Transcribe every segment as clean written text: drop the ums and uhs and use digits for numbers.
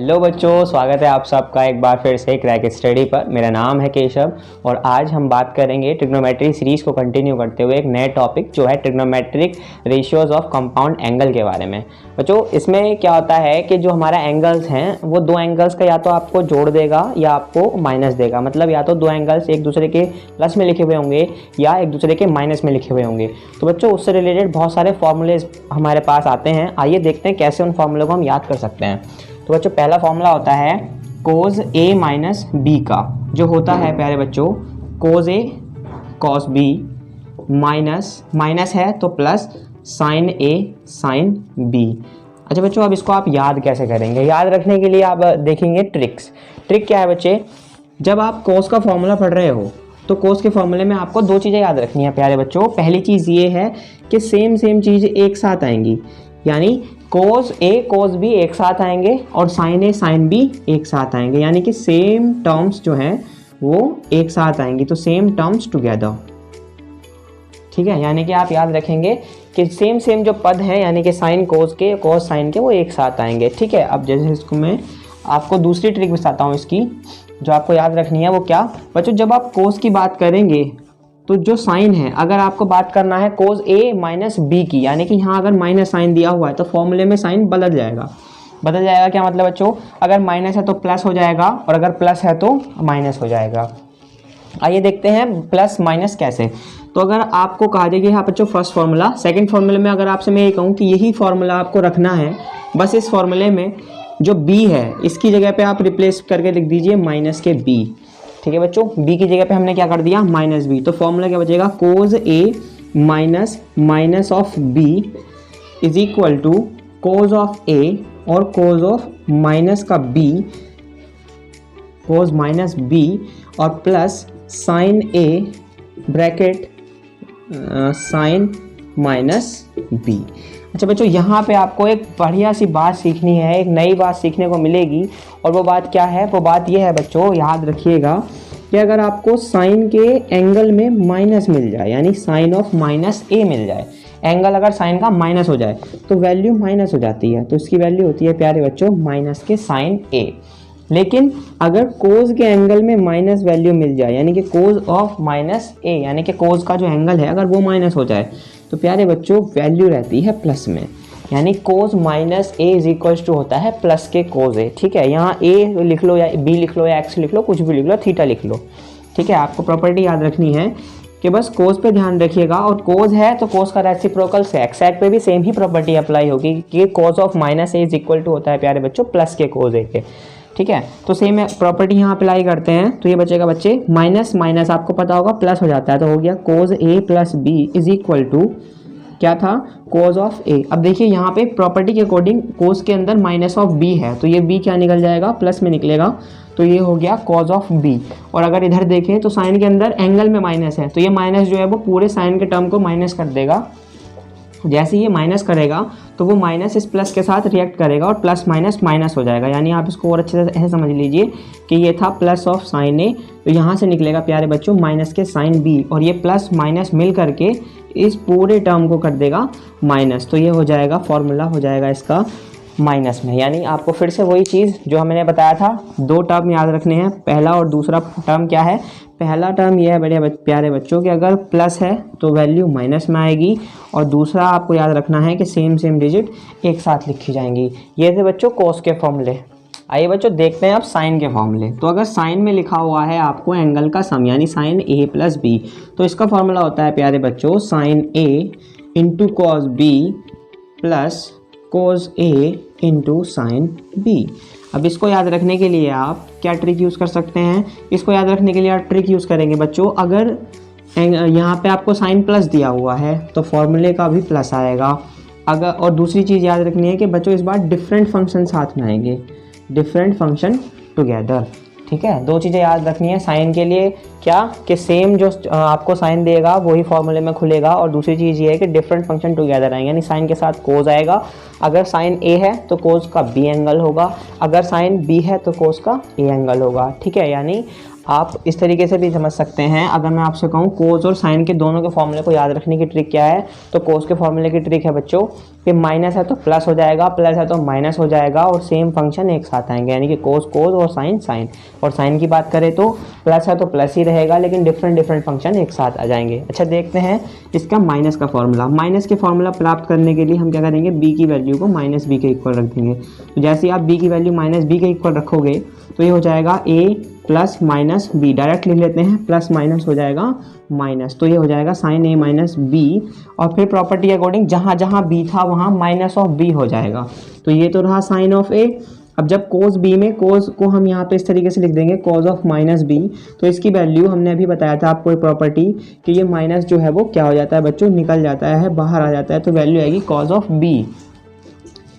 Hello बच्चों, स्वागत है आप सबका एक बार फिर से क्रैक स्टडी पर। मेरा नाम है केशव और आज हम बात करेंगे ट्रिग्नोमेट्री सीरीज़ को कंटिन्यू करते हुए एक नए टॉपिक जो है trigonometric ratios of compound angle के बारे में। बच्चों, इसमें क्या होता है कि जो हमारा एंगल्स हैं वो दो एंगल्स का या तो आपको जोड़ देगा या आपको माइनस देगा। मतलब या तो दो एंगल्स एक दूसरे के प्लस में लिखे हुए होंगे या एक दूसरे के माइनस में लिखे हुए होंगे। तो बच्चों, उससे रिलेटेड बहुत सारे फॉर्मूलेज हमारे पास आते हैं। आइए देखते हैं कैसे उन फॉर्मूलों को हम याद कर सकते हैं। तो बच्चों, पहला फॉर्मूला होता है कोज ए माइनस बी का, जो होता है प्यारे बच्चों कोज ए कॉस बी माइनस है तो प्लस साइन ए साइन बी। अच्छा बच्चों, अब इसको आप याद कैसे करेंगे? याद रखने के लिए आप देखेंगे ट्रिक क्या है बच्चे। जब आप कोस का फॉर्मूला पढ़ रहे हो तो कोस के फॉर्मूले में आपको दो चीज़ें याद रखनी है प्यारे बच्चों। पहली चीज़ ये है कि सेम चीज़ एक साथ आएंगी, यानी कोस ए कोस बी एक साथ आएंगे और साइन ए साइन बी एक साथ आएंगे, यानी कि सेम टर्म्स जो हैं वो एक साथ आएंगी। तो सेम टर्म्स टुगेदर, ठीक है। यानी कि आप याद रखेंगे कि सेम जो पद हैं, यानी कि साइन कोस के कोस साइन के, वो एक साथ आएंगे, ठीक है। अब जैसे इसको मैं आपको दूसरी ट्रिक बताता हूँ इसकी, जो आपको याद रखनी है। वो क्या बच्चों, जब आप कोस की बात करेंगे तो जो साइन है, अगर आपको बात करना है कोस ए माइनस बी की, यानी कि यहाँ अगर माइनस साइन दिया हुआ है तो फॉर्मूले में साइन बदल जाएगा। क्या मतलब बच्चों, अगर माइनस है तो प्लस हो जाएगा और अगर प्लस है तो माइनस हो जाएगा। आइए देखते हैं प्लस माइनस कैसे। तो अगर आपको कहा जाए कि यहाँ बच्चों फर्स्ट फार्मूला, सेकंड फार्मूले में अगर आपसे मैं ये कहूँ कि यही फार्मूला आपको रखना है, बस इस फार्मूले में जो बी है इसकी जगह पे आप रिप्लेस करके लिख दीजिए माइनस के बी, ठीक है बच्चों। b की जगह पे हमने क्या कर दिया, माइनस बी। तो फॉर्मूला क्या बचेगा, cos A minus of b is equal to cos of a और कोज ऑफ माइनस का b, कोज माइनस b और plus sine a bracket sine minus b। अच्छा बच्चों, यहाँ पे आपको एक बढ़िया सी बात सीखनी है, एक नई बात सीखने को मिलेगी। और वो बात क्या है? वो बात ये है बच्चों, याद रखिएगा कि अगर आपको साइन के एंगल में माइनस मिल जाए, यानी साइन ऑफ माइनस ए मिल जाए, एंगल अगर साइन का माइनस हो जाए तो वैल्यू माइनस हो जाती है। तो इसकी वैल्यू होती है प्यारे बच्चों माइनस के साइन ए। लेकिन अगर कोज के एंगल में माइनस वैल्यू मिल जाए, यानी कि कोज ऑफ माइनस ए, यानी कि कोज का जो एंगल है अगर वो माइनस हो जाए तो प्यारे बच्चों वैल्यू रहती है प्लस में, यानी cos minus A is equals to होता है प्लस के कोज ए, ठीक है। यहाँ ए लिख लो या बी लिख लो या एक्स लिख लो, कुछ भी लिख लो, थीटा लिख लो, ठीक है। आपको प्रॉपर्टी याद रखनी है कि बस कोज पे ध्यान रखिएगा, और कोज है तो कोज का रेसिप्रोकल सेक, सेक पे भी सेम ही प्रॉपर्टी अप्लाई होगी कि cos of minus A is equal to होता है प्यारे बच्चों प्लस के कोज ए के, ठीक है। तो सेम प्रॉपर्टी यहाँ अप्लाई करते हैं तो ये बचेगा बच्चे माइनस माइनस आपको पता होगा प्लस हो जाता है, तो हो गया cos A plus B is equal to क्या था, कोज ऑफ ए। अब देखिए यहाँ पे प्रॉपर्टी के अकॉर्डिंग कोज के अंदर माइनस ऑफ बी है तो ये बी क्या निकल जाएगा, प्लस में निकलेगा, तो ये हो गया कोज ऑफ बी। और अगर इधर देखें तो साइन के अंदर एंगल में माइनस है तो ये माइनस जो है वो पूरे साइन के टर्म को माइनस कर देगा। जैसे ये माइनस करेगा तो वो माइनस इस प्लस के साथ रिएक्ट करेगा और प्लस माइनस माइनस हो जाएगा। यानी आप इसको और अच्छे से ऐसे समझ लीजिए कि ये था प्लस ऑफ साइन ए, तो यहाँ से निकलेगा प्यारे बच्चों माइनस के साइन बी, और ये प्लस माइनस मिल करके इस पूरे टर्म को कर देगा माइनस। तो ये हो जाएगा फॉर्मूला हो जाएगा इसका माइनस में। यानी आपको फिर से वही चीज़ जो हमने बताया था, दो टर्म याद रखने हैं। पहला और दूसरा टर्म क्या है? पहला टर्म यह है बड़े प्यारे बच्चों कि अगर प्लस है तो वैल्यू माइनस में आएगी, और दूसरा आपको याद रखना है कि सेम डिजिट एक साथ लिखी जाएंगी। ये थे बच्चों कोस के फॉर्मूले। आइए बच्चों देखते हैं अब साइन के फॉर्मूले। तो अगर साइन में लिखा हुआ है आपको एंगल का सम, यानी साइन ए प्लस बी, तो इसका फॉर्मूला होता है प्यारे बच्चों sine A into cos B plus cos A into sine B. अब इसको याद रखने के लिए आप क्या ट्रिक यूज़ कर सकते हैं? इसको याद रखने के लिए आप ट्रिक यूज़ करेंगे बच्चों, अगर यहाँ पे आपको साइन प्लस दिया हुआ है तो फॉर्मूले का भी प्लस आएगा। अगर और दूसरी चीज़ याद रखनी है कि बच्चों इस बार डिफरेंट फंक्शन साथ में आएंगे, डिफरेंट फंक्शन टुगेदर, ठीक है। दो चीज़ें याद रखनी है साइन के लिए, क्या कि सेम जो आपको साइन देगा वही फॉर्मूले में खुलेगा, और दूसरी चीज़ ये है कि डिफरेंट फंक्शन टुगेदर आएंगे, यानी साइन के साथ कोज आएगा। अगर साइन ए है तो कोज का बी एंगल होगा, अगर साइन बी है तो कोज का ए एंगल होगा, ठीक है। यानी आप इस तरीके से भी समझ सकते हैं। अगर मैं आपसे कहूँ कोस और साइन के दोनों के फॉर्मूले को याद रखने की ट्रिक क्या है, तो कोस के फॉर्मूले की ट्रिक है बच्चों कि माइनस है तो प्लस हो जाएगा, प्लस है तो माइनस हो जाएगा और सेम फंक्शन एक साथ आएंगे, यानी कि कोस कोस और साइन साइन। और साइन की बात करें तो प्लस है तो प्लस ही रहेगा, लेकिन डिफरेंट डिफरेंट फंक्शन एक साथ आ जाएंगे। अच्छा, देखते हैं इसका माइनस का फॉर्मूला। माइनस के फॉर्मूला प्राप्त करने के लिए हम क्या करेंगे, बी की वैल्यू को माइनस बी के इक्वल रख देंगे। तो जैसे आप बी की वैल्यू माइनस बी के इक्वल रखोगे तो ये हो जाएगा ए प्लस माइनस बी, डायरेक्ट लिख लेते हैं, प्लस माइनस हो जाएगा माइनस, तो ये हो जाएगा साइन ए माइनस बी। और फिर प्रॉपर्टी अकॉर्डिंग जहाँ जहाँ बी था वहाँ माइनस ऑफ बी हो जाएगा, तो ये तो रहा साइन ऑफ ए। अब जब कोस बी में कोस को हम यहाँ पे इस तरीके से लिख देंगे कोस ऑफ माइनस बी, तो इसकी वैल्यू हमने अभी बताया था आपको एक प्रॉपर्टी कि ये माइनस जो है वो क्या हो जाता है बच्चों, निकल जाता है, बाहर आ जाता है, तो वैल्यू आएगी cos of B,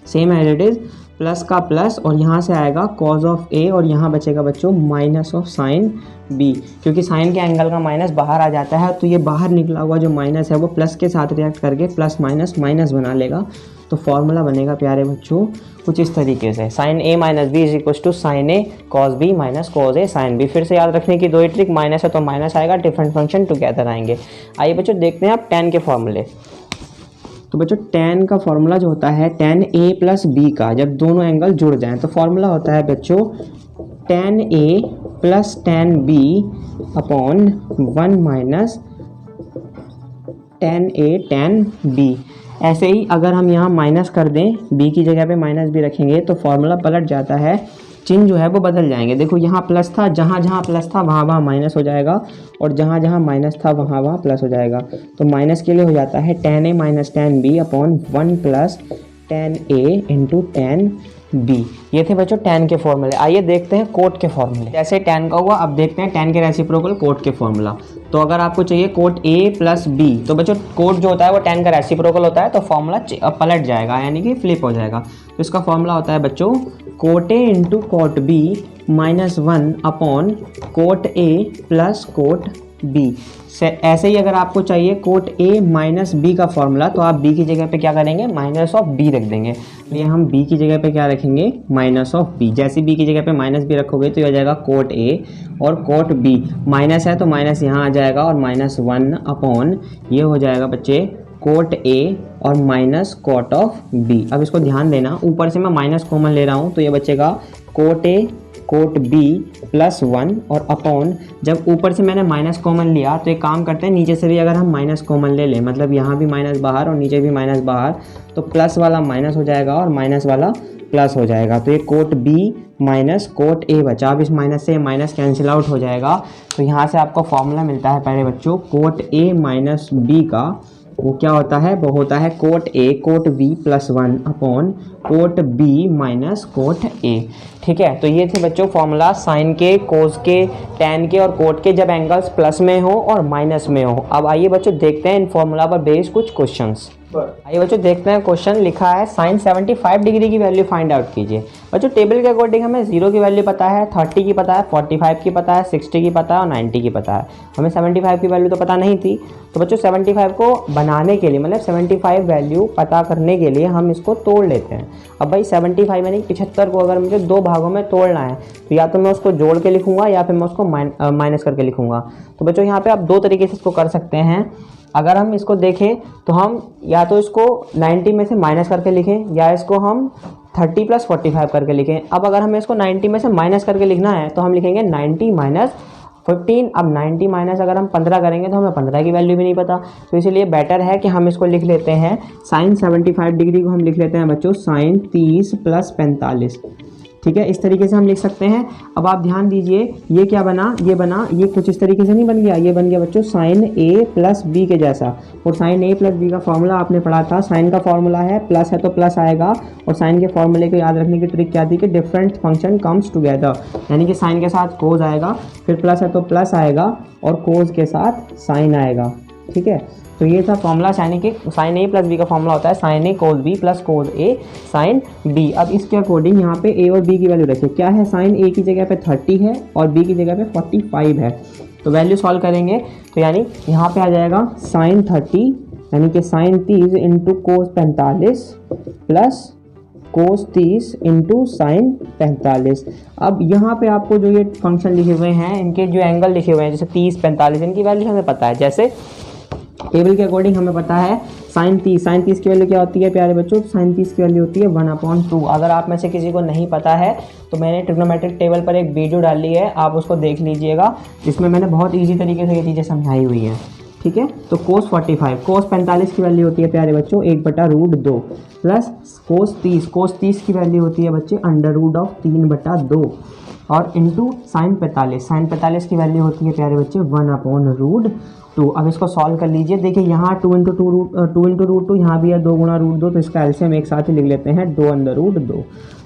same as it is, plus का प्लस और यहाँ से आएगा कॉस ऑफ ए और यहाँ बचेगा बच्चों माइनस ऑफ साइन बी, क्योंकि साइन के एंगल का माइनस बाहर आ जाता है, तो ये बाहर निकला हुआ जो माइनस है वो प्लस के साथ रिएक्ट करके प्लस माइनस माइनस बना लेगा। तो फॉर्मूला बनेगा प्यारे बच्चों कुछ इस तरीके से, sine A minus B is equal to sine A cos B minus cos A sine B. फिर से याद रखने की दो ही ट्रिक, माइनस है तो माइनस आएगा, डिफरेंट फंक्शन टुगेदर आएंगे। आइए बच्चों देखते हैं आप tan के फॉर्मूले। तो बच्चों tan का फॉर्मूला जो होता है tan a प्लस बी का, जब दोनों एंगल जुड़ जाएं तो फॉर्मूला होता है बच्चों tan a plus tan b upon 1 minus tan a tan b। ऐसे ही अगर हम यहाँ माइनस कर दें, b की जगह पे माइनस भी रखेंगे तो फॉर्मूला पलट जाता है, चिन्ह जो है वो बदल जाएंगे। देखो यहाँ प्लस था, जहाँ जहाँ प्लस था वहाँ वहाँ माइनस हो जाएगा, और जहाँ जहाँ माइनस था वहाँ वहाँ प्लस हो जाएगा। तो माइनस के लिए हो जाता है tan a minus tan b upon 1 plus tan a into tan b। ये थे बच्चों tan के फॉर्मूले। आइए देखते हैं कोट के फॉर्मूले। जैसे tan का हुआ, अब देखते हैं tan के रेसिप्रोकल कोट के फॉर्मूला। तो अगर आपको चाहिए कोट a प्लस b, तो बच्चों कोट जो होता है वो tan का रेसिप्रोकल होता है, तो फॉर्मूला पलट जाएगा, यानी कि फ्लिप हो जाएगा। तो इसका फॉर्मूला होता है बच्चों cot a into cot b minus 1 upon cot a plus cot b। ऐसे ही अगर आपको चाहिए कोट a माइनस b का फॉर्मूला, तो आप b की जगह पे क्या करेंगे, माइनस ऑफ b रख देंगे। ये हम b की जगह पे क्या रखेंगे, माइनस ऑफ b। जैसे b की जगह पे माइनस b रखोगे तो ये हो जाएगा कोट a और कोट b, माइनस है तो माइनस यहाँ आ जाएगा और माइनस 1 अपॉन ये हो जाएगा बच्चे कोट a और माइनस कोट ऑफ b। अब इसको ध्यान देना, ऊपर से मैं माइनस कॉमन ले रहा हूँ, तो ये बचेगा cot a cot b plus 1 और अपॉन, जब ऊपर से मैंने माइनस कॉमन लिया तो एक काम करते हैं, नीचे से भी अगर हम माइनस कॉमन ले लें, मतलब यहाँ भी माइनस बाहर और नीचे भी माइनस बाहर, तो प्लस वाला माइनस हो जाएगा और माइनस वाला प्लस हो जाएगा। तो ये cot b minus cot a बचा। अब इस माइनस से माइनस कैंसिल आउट हो जाएगा, तो यहाँ से आपको फॉर्मूला मिलता है पहले बच्चों कोट a माइनस b का, वो क्या होता है, वो होता है cot a cot b plus 1 upon cot b minus cot a। ठीक है, तो ये थे बच्चों फॉर्मूला साइन के, कोस के, tan के और कोट के, जब एंगल्स प्लस में हो और माइनस में हो। अब आइए बच्चों देखते हैं इन फॉर्मूला पर बेस्ड कुछ क्वेश्चंस। आइए बच्चों देखते हैं, क्वेश्चन लिखा है साइन 75 डिग्री की वैल्यू फाइंड आउट कीजिए। बच्चों टेबल के अकॉर्डिंग हमें 0 की वैल्यू पता है, 30 की पता है, 45 की पता है, 60 की पता है और 90 की पता है। हमें 75 की वैल्यू तो पता नहीं थी, तो बच्चों 75 को बनाने के लिए, मतलब 75 वैल्यू पता करने के लिए हम इसको तोड़ लेते हैं। अब भाई 75 यानी 75 को अगर मुझे दो भागों में तोड़ना है, तो या तो मैं उसको जोड़ के लिखूंगा या फिर मैं उसको माइनस करके लिखूंगा। तो बच्चों यहाँ पे आप दो तरीके से इसको कर सकते हैं। अगर हम इसको देखें तो हम या तो इसको 90 में से माइनस करके लिखें, या इसको हम 30 प्लस 45 करके लिखें। अब अगर हमें इसको 90 में से माइनस करके लिखना है तो हम लिखेंगे 90 माइनस 15। अब 90 माइनस अगर हम 15 करेंगे तो हमें 15 की वैल्यू भी नहीं पता, तो इसीलिए बेटर है कि हम इसको लिख लेते हैं साइन 75 डिग्री को हम लिख लेते हैं बच्चों साइन 30 प्लस 45। ठीक है, इस तरीके से हम लिख सकते हैं। अब आप ध्यान दीजिए, ये क्या बना, ये कुछ इस तरीके से नहीं बन गया, ये बन गया बच्चों साइन a प्लस बी के जैसा। और साइन a प्लस बी का फॉर्मूला आपने पढ़ा था, साइन का फॉर्मूला है प्लस है तो प्लस आएगा, और साइन के फॉर्मूले को याद रखने की ट्रिक क्या थी कि डिफरेंट फंक्शन कम्स टुगेदर, यानी कि साइन के साथ कोस आएगा, फिर प्लस है तो प्लस आएगा और कोस के साथ साइन आएगा। ठीक है, तो ये था फॉर्मूला साइन के, साइन a प्लस बी का फॉर्मूला होता है sine a cos b plus cos a sine b। अब इसके अकॉर्डिंग यहाँ पे a और b की वैल्यू रखिए। क्या है, साइन a की जगह पे 30 है और b की जगह पे 45 है। तो वैल्यू सॉल्व करेंगे तो यानी यहाँ पे आ जाएगा साइन 30 यानी कि sine 30 into cos 45 plus cos 30 into sine 45। अब यहाँ पे आपको जो ये फंक्शन लिखे हुए हैं इनके जो एंगल लिखे हुए हैं जैसे 30 45 इनकी वैल्यू हमें पता है। जैसे टेबल के अकॉर्डिंग हमें पता है साइन 30 की वैल्यू क्या होती है प्यारे बच्चों, साइन 30 की वैल्यू होती है 1/2। अगर आप में से किसी को नहीं पता है तो मैंने ट्रिग्नोमेट्रिक टेबल पर एक वीडियो डाली है, आप उसको देख लीजिएगा, जिसमें मैंने बहुत ईजी तरीके से ये चीज़ें समझाई हुई हैं। ठीक है, तो कोस 45 कोस 45 की वैल्यू होती है प्यारे बच्चों 1/√2 प्लस कोस 30 की वैल्यू होती है बच्चे √3/2 और इंटू साइन 45 की वैल्यू होती है प्यारे बच्चे 1/√2। अब इसको सॉल्व कर लीजिए। देखिए यहाँ 2 इंटू √2 यहाँ भी है 2 गुणा √2, तो इसका एलसीएम एक साथ ही लिख लेते हैं 2/√2।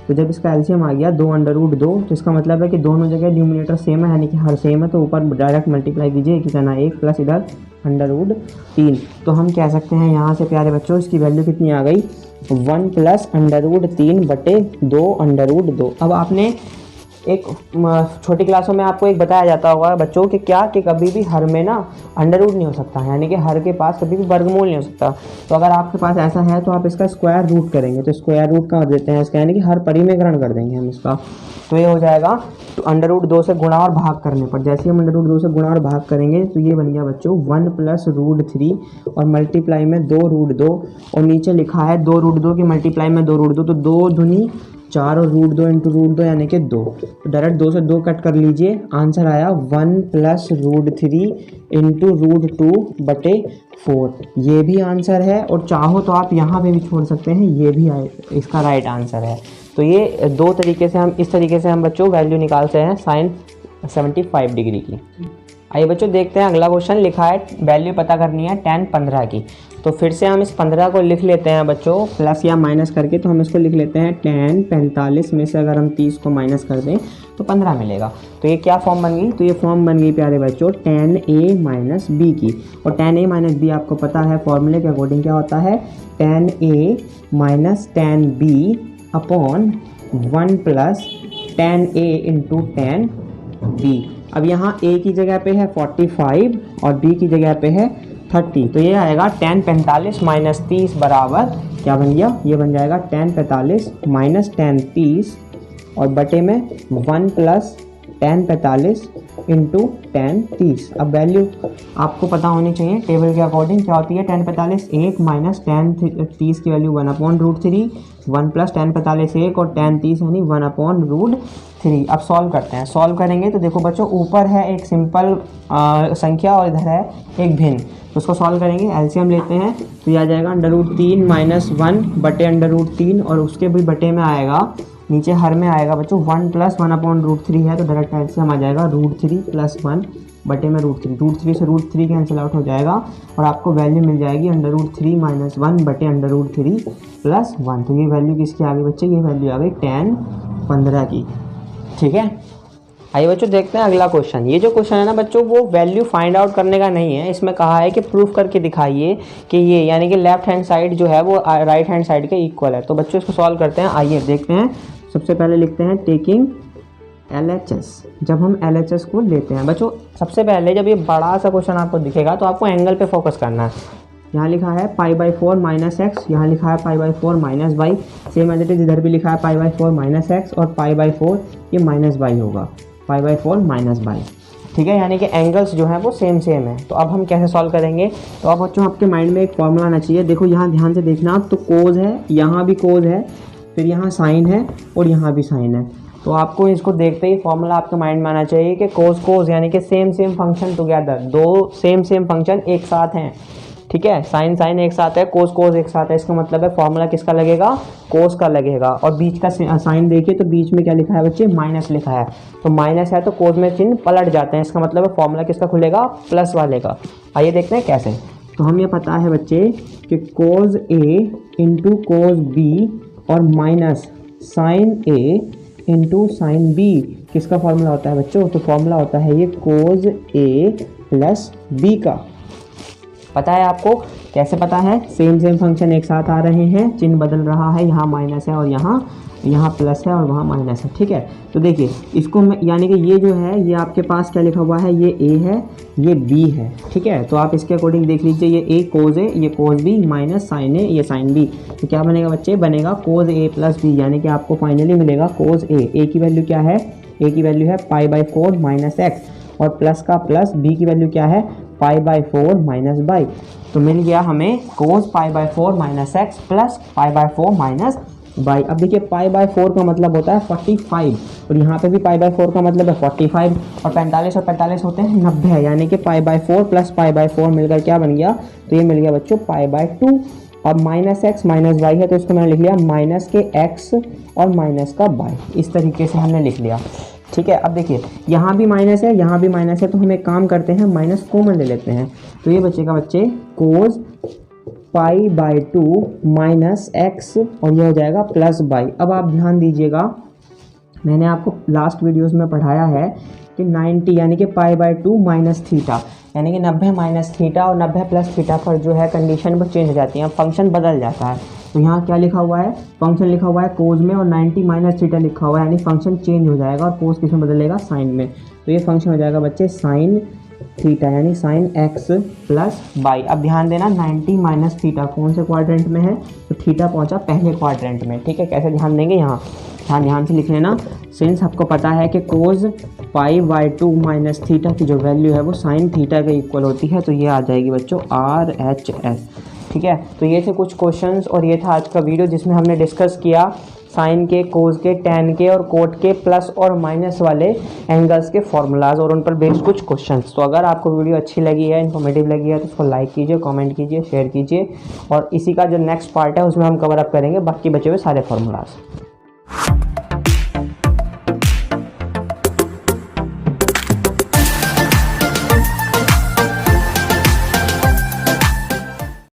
तो जब इसका एलसीएम आ गया 2/√2 तो इसका मतलब है कि दोनों जगह न्यूमरेटर सेम है, यानी कि हर सेम है, तो ऊपर डायरेक्ट मल्टीप्लाई कीजिए, कि करना 1 प्लस इधर √3। तो हम कह सकते हैं यहाँ से प्यारे बच्चों इसकी वैल्यू कितनी आ गई 1 प्लस √3/2/2। अब आपने एक छोटी क्लासों में आपको एक बताया जाता होगा बच्चों कि क्या कि कभी भी हर में ना अंडर रूट नहीं हो सकता, यानी कि हर के पास कभी भी वर्गमूल नहीं हो सकता। तो अगर आपके पास ऐसा है तो आप इसका स्क्वायर रूट करेंगे, तो स्क्वायर रूट कर देते हैं इसका, यानी कि हर परिमेयकरण कर देंगे हम इसका। तो ये हो जाएगा तो अंडर रूट 2 से गुणा और भाग करने पर, जैसे ही हम अंडर रूट 2 से गुणा और भाग करेंगे तो ये बन गया बच्चों 1 प्लस √3 और मल्टीप्लाई में 2√2 और नीचे लिखा है 2√2 की मल्टीप्लाई में 2√2, तो 2 दूनी 4 और √2 इंटू √2 यानी कि 2। तो डायरेक्ट 2 से 2 कट कर लीजिए, आंसर आया 1 प्लस √3 इंटू √2/4। ये भी आंसर है, और चाहो तो आप यहाँ पे भी छोड़ सकते हैं, ये भी इसका राइट आंसर है। तो ये दो तरीके से हम इस तरीके से हम बच्चों वैल्यू निकालते हैं साइन 75 डिग्री की। आइए बच्चों देखते हैं अगला क्वेश्चन। लिखा है वैल्यू पता करनी है tan 15 की। तो फिर से हम इस 15 को लिख लेते हैं बच्चों प्लस या माइनस करके, तो हम इसको लिख लेते हैं tan 45 में से अगर हम 30 को माइनस कर दें तो 15 मिलेगा। तो ये क्या फॉर्म बन गई, तो ये फॉर्म बन गई प्यारे बच्चों tan a माइनस बी की। और tan a माइनस बी आपको पता है फॉर्मूले के अकॉर्डिंग क्या होता है, tan a minus tan b upon 1 plus tan a into tan b। अब यहाँ a की जगह पे है 45 और b की जगह पे है 30, तो ये आएगा tan 45 माइनस 30 बराबर क्या बन गया, ये बन जाएगा tan 45 माइनस tan 30 और बटे में 1 प्लस tan 45 इंटू tan 30। अब वैल्यू आपको पता होनी चाहिए टेबल के अकॉर्डिंग क्या होती है, tan 45 1 माइनस tan 30 की वैल्यू 1/√3, 1 प्लस tan 45 1 और tan 30 यानी 1/√3। अब सॉल्व करते हैं। सॉल्व करेंगे तो देखो बच्चों ऊपर है एक सिंपल संख्या और इधर है एक भिन्न, तो उसको सॉल्व करेंगे, एलसीएम लेते हैं तो ये आ जाएगा √3 माइनस 1 बटे √3 और उसके भी बटे में आएगा नीचे हर में आएगा बच्चों 1 प्लस 1/√3 है, तो डायरेक्ट एलसीएम आ जाएगा √3 प्लस 1 बटे में √3 से √3 कैंसिल आउट हो जाएगा और आपको वैल्यू मिल जाएगी √3 माइनस 1 बटे √3 प्लस 1। तो ये वैल्यू किसकी आ गई बच्चे, ये वैल्यू आ गई tan 15 की। ठीक है, आइए बच्चों देखते हैं अगला क्वेश्चन। ये जो क्वेश्चन है ना बच्चों वो वैल्यू फाइंड आउट करने का नहीं है, इसमें कहा है कि प्रूफ करके दिखाइए कि ये यानी कि लेफ्ट हैंड साइड जो है वो राइट हैंड साइड के इक्वल है। तो बच्चों इसको सॉल्व करते हैं। आइए देखते हैं। सबसे पहले लिखते हैं टेकिंग LHS। जब हम LHS को लेते हैं बच्चों, सबसे पहले जब ये बड़ा सा क्वेश्चन आपको दिखेगा तो आपको एंगल पे फोकस करना है। यहाँ लिखा है π/4 माइनस एक्स, यहाँ लिखा है π/4 minus Y, same as it is इधर भी लिखा है π/4 माइनस एक्स और π/4 ये माइनस वाई होगा, π/4 माइनस वाई। ठीक है, यानी कि एंगल्स जो हैं वो सेम है। तो अब हम कैसे सॉल्व करेंगे, तो अब बच्चों आपके माइंड में एक फॉर्मूला आना चाहिए। देखो यहाँ ध्यान से देखना आप, तो कोज है, यहाँ भी कोज है, फिर यहाँ साइन है और यहाँ भी साइन है। तो आपको इसको देखते ही फॉर्मूला आपके माइंड में आना चाहिए कि कोज यानी कि सेम फंक्शन टुगेदर, दो सेम फंक्शन एक साथ हैं। ठीक है, साइन एक साथ है, कोस एक साथ है, इसका मतलब है फॉर्मूला किसका लगेगा, कोस का लगेगा। और बीच का साइन देखिए तो बीच में क्या लिखा है बच्चे, माइनस लिखा है, तो माइनस है तो कोस में चिन्ह पलट जाते हैं, इसका मतलब है फॉर्मूला किसका खुलेगा, प्लस वाले का। आइए देखते हैं कैसे। तो हम ये पता है बच्चे कि cos A into cos B और minus sine A into sine B किसका फॉर्मूला होता है बच्चों, तो फॉर्मूला होता है ये कोस A प्लस B का। पता है आपको, कैसे पता है? सेम फंक्शन एक साथ आ रहे हैं, चिन्ह बदल रहा है, यहाँ माइनस है और यहाँ प्लस है और वहाँ माइनस है, ठीक है। तो देखिए इसको मैं, यानी कि ये जो है ये आपके पास क्या लिखा हुआ है, ये a है, ये b है, ठीक है। तो आप इसके अकॉर्डिंग देख लीजिए, ये a कोज a, ये कोज b माइनस साइन a, ये साइन b। तो क्या बनेगा बच्चे? बनेगा कोज a प्लस b, यानी कि आपको फाइनली मिलेगा कोज a की वैल्यू क्या है? a की वैल्यू है π/4 माइनस एक्स, और प्लस का प्लस, b की वैल्यू क्या है? π/4 माइनस बाई। तो मिल गया हमें cos π/4 minus X plus π/4 minus y. अब देखिए π/4 का मतलब होता है 45, और यहाँ पे भी π/4 का मतलब है 45, और 45 होते हैं 90, यानी कि π/4 प्लस π/4 मिलकर क्या बन गया? तो ये मिल गया बच्चों π/2। और माइनस एक्स माइनस वाई है, तो इसको मैंने लिख लिया माइनस के एक्स और माइनस का वाई, इस तरीके से हमने लिख लिया, ठीक है। अब देखिए यहाँ भी माइनस है, यहाँ भी माइनस है, तो हम एक काम करते हैं, माइनस कॉमन ले लेते हैं। तो ये बचेगा बच्चे कोस π/2 माइनस एक्स, और ये हो जाएगा प्लस बाई। अब आप ध्यान दीजिएगा, मैंने आपको लास्ट वीडियोस में पढ़ाया है कि 90 यानी कि π/2 माइनस थीटा, यानी कि 90 माइनस थीटा और 90 प्लस थीटा पर जो है कंडीशन वो चेंज हो जाती है, फंक्शन बदल जाता है। तो यहाँ क्या लिखा हुआ है? फंक्शन लिखा हुआ है कोस में, और 90 माइनस थीटा लिखा हुआ है, यानी फंक्शन चेंज हो जाएगा और कोस किस में बदलेगा? साइन में। तो ये फंक्शन हो जाएगा बच्चे साइन थीटा, यानी साइन एक्स प्लस बाई। अब ध्यान देना 90 माइनस थीटा कौन से क्वाड्रेंट में है? तो थीटा पहुंचा पहले क्वाड्रेंट में, ठीक है। कैसे ध्यान देंगे? यहाँ ध्यान से लिख लेना, सिंस आपको पता है कि कोस π/2 माइनस थीटा की जो वैल्यू है वो साइन थीटा के इक्वल होती है, तो ये आ जाएगी बच्चों RHS, ठीक है। तो ये थे कुछ क्वेश्चंस, और ये था आज का वीडियो जिसमें हमने डिस्कस किया साइन के, कोस के, टैन के और कोट के प्लस और माइनस वाले एंगल्स के फॉर्मूलाज और उन पर बेस्ड कुछ क्वेश्चंस। तो अगर आपको वीडियो अच्छी लगी है, इन्फॉर्मेटिव लगी है, तो उसको लाइक कीजिए, कमेंट कीजिए, शेयर कीजिए, और इसी का जो नेक्स्ट पार्ट है उसमें हम कवर अप करेंगे बाकी बचे हुए सारे फॉर्मूलाज।